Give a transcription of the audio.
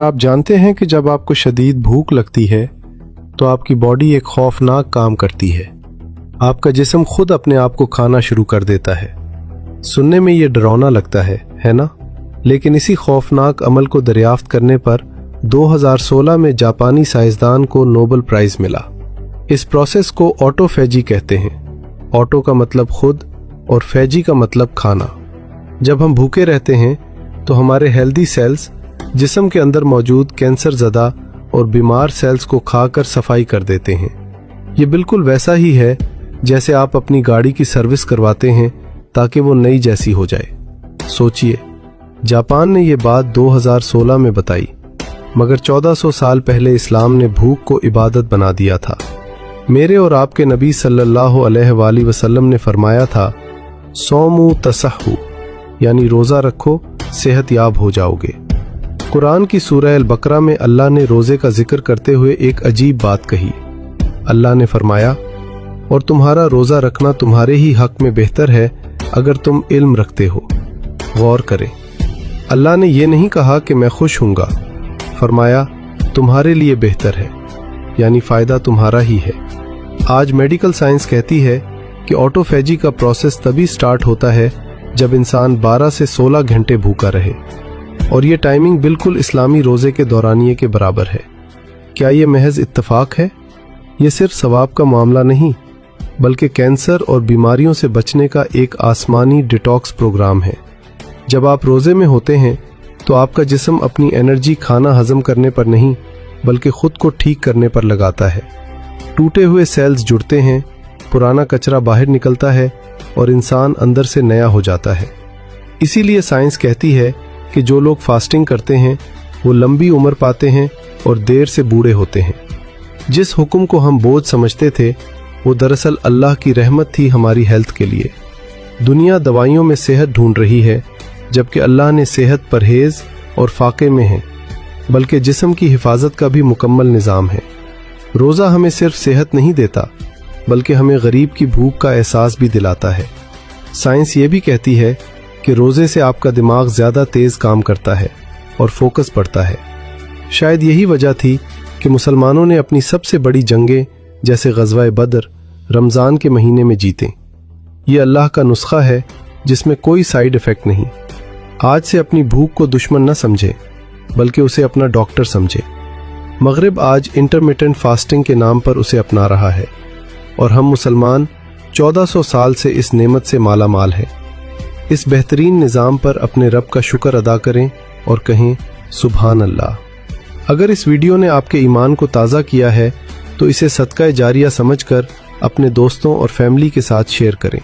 आप जानते हैं कि जब आपको शदीद भूख लगती है तो आपकी बॉडी एक खौफनाक काम करती है। आपका जिस्म खुद अपने आप को खाना शुरू कर देता है। सुनने में ये डरावना लगता है ना? लेकिन इसी खौफनाक अमल को दरियाफ्त करने पर 2016 में जापानी साइंसदान को नोबेल प्राइज मिला। इस प्रोसेस को ऑटोफेजी कहते हैं। ऑटो का मतलब खुद और फेजी का मतलब खाना। जब हम भूखे रहते हैं तो हमारे हेल्दी सेल्स जिस्म के अंदर मौजूद कैंसर ज़दा और बीमार सेल्स को खाकर सफाई कर देते हैं। ये बिल्कुल वैसा ही है जैसे आप अपनी गाड़ी की सर्विस करवाते हैं ताकि वो नई जैसी हो जाए। सोचिए, जापान ने ये बात 2016 में बताई, मगर 1400 साल पहले इस्लाम ने भूख को इबादत बना दिया था। मेरे और आपके नबी सल्लल्लाहु अलैहि वसल्लम ने फरमाया था, सौमु तसहु, यानी रोज़ा रखो, सेहत याब हो जाओगे। कुरान की सूरह अल बकरा में अल्लाह ने रोज़े का जिक्र करते हुए एक अजीब बात कही। अल्लाह ने फरमाया, और तुम्हारा रोज़ा रखना तुम्हारे ही हक में बेहतर है अगर तुम इल्म रखते हो। गौर करें, अल्लाह ने यह नहीं कहा कि मैं खुश हूँगा, फरमाया तुम्हारे लिए बेहतर है, यानी फ़ायदा तुम्हारा ही है। आज मेडिकल साइंस कहती है कि ऑटोफेजी का प्रोसेस तभी स्टार्ट होता है जब इंसान 12 से 16 घंटे भूखा रहे, और ये टाइमिंग बिल्कुल इस्लामी रोज़े के दौरानिये के बराबर है। क्या ये महज इत्तफाक है? ये सिर्फ सवाब का मामला नहीं, बल्कि कैंसर और बीमारियों से बचने का एक आसमानी डिटॉक्स प्रोग्राम है। जब आप रोज़े में होते हैं तो आपका जिस्म अपनी एनर्जी खाना हजम करने पर नहीं, बल्कि खुद को ठीक करने पर लगाता है। टूटे हुए सेल्स जुड़ते हैं, पुराना कचरा बाहर निकलता है और इंसान अंदर से नया हो जाता है। इसीलिए साइंस कहती है कि जो लोग फास्टिंग करते हैं वो लंबी उम्र पाते हैं और देर से बूढ़े होते हैं। जिस हुक्म को हम बोझ समझते थे वो दरअसल अल्लाह की रहमत थी हमारी हेल्थ के लिए। दुनिया दवाइयों में सेहत ढूंढ रही है, जबकि अल्लाह ने सेहत परहेज और फाके में है, बल्कि जिस्म की हिफाजत का भी मुकम्मल निज़ाम है। रोज़ा हमें सिर्फ सेहत नहीं देता, बल्कि हमें गरीब की भूख का एहसास भी दिलाता है। साइंस ये भी कहती है कि रोज़े से आपका दिमाग ज़्यादा तेज़ काम करता है और फोकस बढ़ता है। शायद यही वजह थी कि मुसलमानों ने अपनी सबसे बड़ी जंगें जैसे ग़ज़वा बदर रमज़ान के महीने में जीतें। ये अल्लाह का नुस्खा है जिसमें कोई साइड इफ़ेक्ट नहीं। आज से अपनी भूख को दुश्मन न समझे, बल्कि उसे अपना डॉक्टर समझे। मगरिब आज इंटरमिटेंट फास्टिंग के नाम पर उसे अपना रहा है, और हम मुसलमान 1400 साल से इस नेमत से माला माल हैं। इस बेहतरीन निज़ाम पर अपने रब का शुक्र अदा करें और कहें सुभान अल्लाह। अगर इस वीडियो ने आपके ईमान को ताज़ा किया है तो इसे सदका जारिया समझकर अपने दोस्तों और फैमिली के साथ शेयर करें।